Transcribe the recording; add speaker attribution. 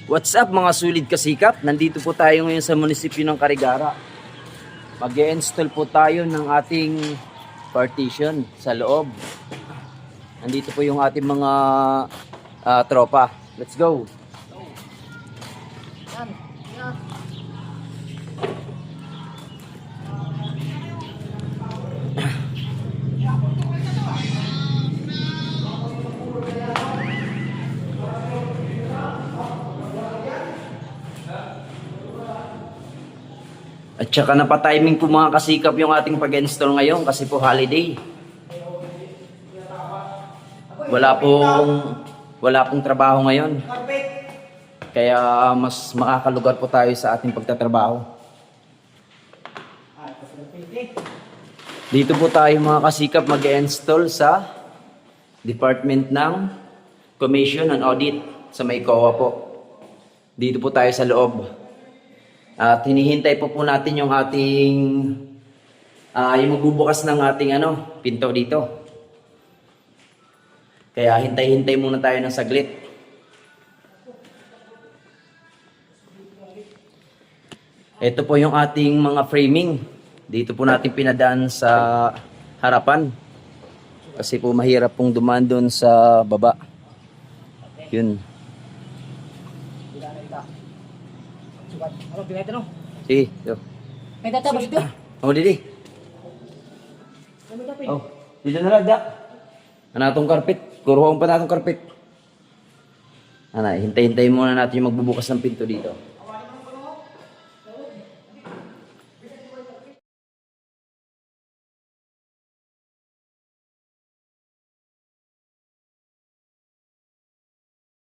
Speaker 1: What's up mga sulid kasikap? Nandito po tayo ngayon sa munisipyo ng Carigara. Mag-i-install po tayo ng ating partition sa loob. Nandito po yung ating mga tropa. Let's go! At saka napatiming po mga kasikap yung ating pag-install ngayon kasi po holiday. Wala pong trabaho ngayon. Kaya mas makakalugar po tayo sa ating pagtatrabaho. Dito po tayo mga kasikap mag-install sa Department ng Commission and Audit sa may COA po. Dito po tayo sa loob. At hinihintay po natin yung ating yung magbubukas ng ating pinto dito. Kaya hintay-hintay muna tayo ng saglit. Ito po yung ating mga framing. Dito po natin pinadaan sa harapan. Kasi po mahirap pong dumaan doon sa baba. Yun.
Speaker 2: Ano pinahita no?
Speaker 1: Sige, yo.
Speaker 2: May data ba dito?
Speaker 1: Oh, didi. Oh, dito na lang, da. Anatong karpet. Kuruhong pa natong karpet. Hintay-hintay muna natin yung magbubukas ng pinto dito.